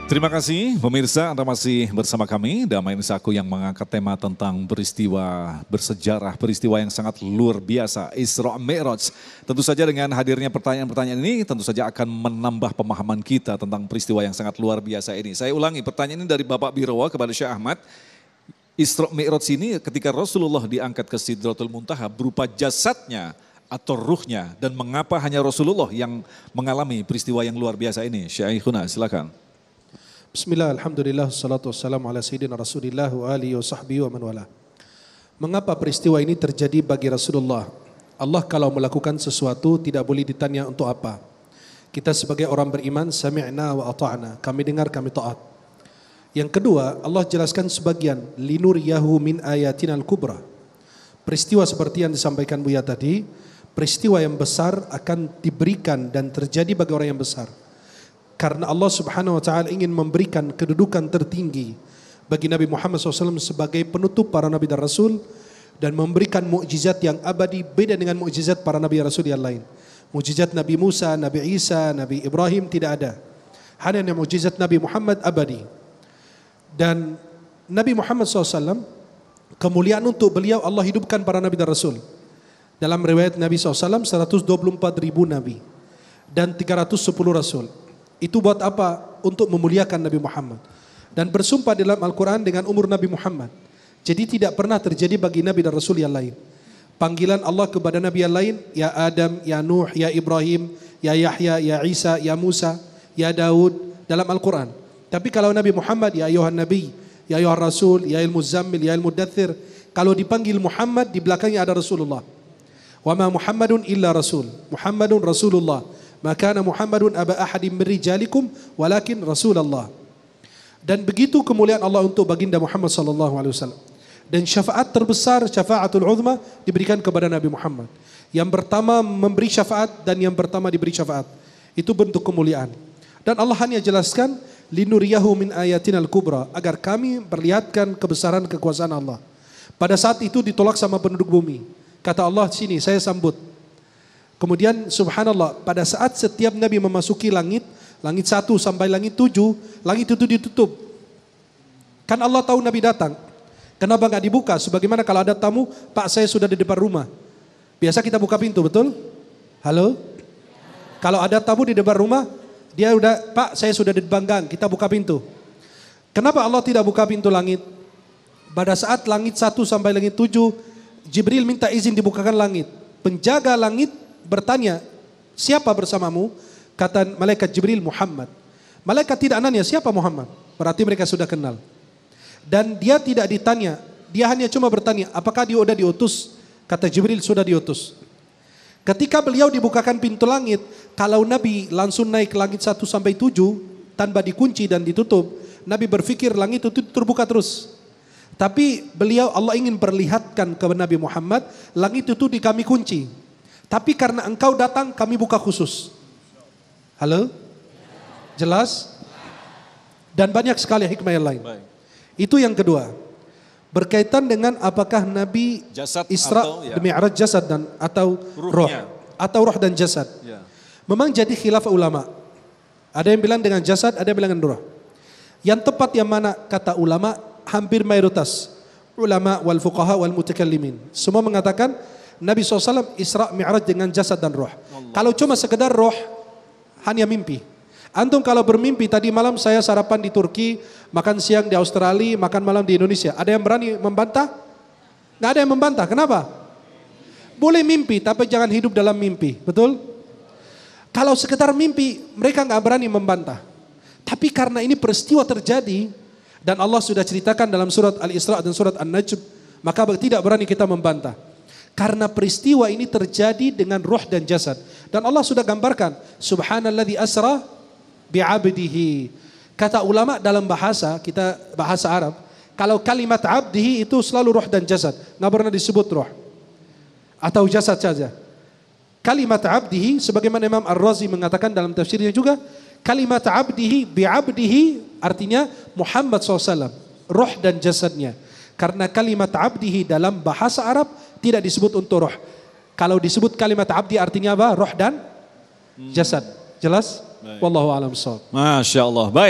Terima kasih pemirsa, Anda masih bersama kami Damai Nusaku yang mengangkat tema tentang peristiwa bersejarah, peristiwa yang sangat luar biasa, Isra Mi'raj. Tentu saja dengan hadirnya pertanyaan-pertanyaan ini tentu saja akan menambah pemahaman kita tentang peristiwa yang sangat luar biasa ini. Saya ulangi pertanyaan ini dari Bapak Birawa kepada Syekh Ahmad. Isra Mi'raj ini ketika Rasulullah diangkat ke Sidratul Muntaha berupa jasadnya atau ruhnya, dan mengapa hanya Rasulullah yang mengalami peristiwa yang luar biasa ini? Syekhuna, silakan. Bismillah, alhamdulillah, salatu wassalamu ala sayyidina Rasulillah wa alihi wa sahbihi wa man wala. Mengapa peristiwa ini terjadi bagi Rasulullah? Allah kalau melakukan sesuatu tidak boleh ditanya untuk apa. Kita sebagai orang beriman, sami'na wa ata'na, kami dengar, kami taat. Yang kedua, Allah jelaskan sebagian, linuriyahu min ayatinal kubra. Peristiwa seperti yang disampaikan Buya tadi, peristiwa yang besar akan diberikan dan terjadi bagi orang yang besar. Karena Allah Subhanahu wa taala ingin memberikan kedudukan tertinggi bagi Nabi Muhammad SAW sebagai penutup para nabi dan rasul, dan memberikan mukjizat yang abadi beda dengan mukjizat para nabi dan rasul yang lain. Mukjizat Nabi Musa, Nabi Isa, Nabi Ibrahim tidak ada. Hanya mukjizat Nabi Muhammad abadi. Dan Nabi Muhammad SAW, kemuliaan untuk beliau Allah hidupkan para nabi dan rasul. Dalam riwayat Nabi SAW 124.000 nabi dan 310 rasul. Itu buat apa? Untuk memuliakan Nabi Muhammad. Dan bersumpah dalam Al-Quran dengan umur Nabi Muhammad. Jadi tidak pernah terjadi bagi Nabi dan Rasul yang lain. Panggilan Allah kepada Nabi yang lain, ya Adam, ya Nuh, ya Ibrahim, ya Yahya, ya Isa, ya Musa, ya Daud dalam Al-Quran. Tapi kalau Nabi Muhammad, ya Ayuhan Nabi, ya Ayuhan Rasul, ya Al-Muzammil, ya Al-Mudathir. Kalau dipanggil Muhammad, di belakangnya ada Rasulullah. Wa ma Muhammadun illa Rasul. Muhammadun Rasulullah. Maka Muhammadun aba ahadim min rijalikum walakin Rasulullah. Dan begitu kemuliaan Allah untuk baginda Muhammad sallallahu alaihi wasallam. Dan syafaat terbesar, syafaatul uzma, diberikan kepada Nabi Muhammad. Yang pertama memberi syafaat dan yang pertama diberi syafaat. Itu bentuk kemuliaan. Dan Allah hanya jelaskan linuriyahu min ayatinal kubra, agar kami perlihatkan kebesaran kekuasaan Allah. Pada saat itu ditolak sama penduduk bumi. Kata Allah, sini saya sambut. Kemudian subhanallah, pada saat setiap Nabi memasuki langit 1 sampai langit 7, langit itu ditutup. Kan Allah tahu Nabi datang. Kenapa enggak dibuka? Sebagaimana kalau ada tamu, Pak saya sudah di depan rumah. Biasa kita buka pintu, betul? Halo? Kalau ada tamu di depan rumah, dia udah, Pak saya sudah di depan gang, kita buka pintu. Kenapa Allah tidak buka pintu langit? Pada saat langit 1 sampai langit 7, Jibril minta izin dibukakan langit. Penjaga langit bertanya, siapa bersamamu? Kata malaikat Jibril, Muhammad. Malaikat tidak nanya siapa Muhammad, berarti mereka sudah kenal. Dan dia tidak ditanya, dia hanya cuma bertanya, apakah dia sudah diutus? Kata Jibril, sudah diutus. Ketika beliau dibukakan pintu langit, kalau Nabi langsung naik ke langit 1 sampai 7 tanpa dikunci dan ditutup, Nabi berpikir langit itu terbuka terus. Tapi beliau, Allah ingin perlihatkan kepada Nabi Muhammad, langit itu di kami kunci. Tapi karena engkau datang, kami buka khusus. Halo? Jelas? Dan banyak sekali hikmah yang lain. Baik. Itu yang kedua. Berkaitan dengan apakah Nabi jasad Isra Mi'raj jasad dan atau roh. Atau roh dan jasad. Ya. Memang jadi khilaf ulama. Ada yang bilang dengan jasad, ada yang bilang dengan roh. Yang tepat yang mana kata ulama, hampir mayoritas. Ulama wal fuqaha wal mutakallimin. Semua mengatakan Nabi SAW Isra Mi'raj dengan jasad dan roh. Kalau cuma sekedar roh, hanya mimpi. Antum kalau bermimpi, tadi malam saya sarapan di Turki, makan siang di Australia, makan malam di Indonesia. Ada yang berani membantah? Nggak ada yang membantah. Kenapa? Boleh mimpi, tapi jangan hidup dalam mimpi. Betul? Kalau sekedar mimpi, mereka nggak berani membantah. Tapi karena ini peristiwa terjadi, dan Allah sudah ceritakan dalam surat Al-Isra dan surat An-Najm, maka tidak berani kita membantah. Karena peristiwa ini terjadi dengan roh dan jasad. Dan Allah sudah gambarkan. Subhanalladzi asra bi'abdihi. Kata ulama dalam bahasa, kita bahasa Arab. Kalau kalimat abdihi itu selalu roh dan jasad. Nggak pernah disebut roh. Atau jasad saja. Kalimat abdihi, sebagaimana Imam Ar-Razi mengatakan dalam tafsirnya juga. Kalimat abdihi bi'abdihi artinya Muhammad SAW. Roh dan jasadnya. Karena kalimat abdihi dalam bahasa Arab tidak disebut untuk roh. Kalau disebut kalimat abdi artinya apa? Roh dan jasad. Jelas? Wallahu a'lam bishawab. Masya Allah. Baik.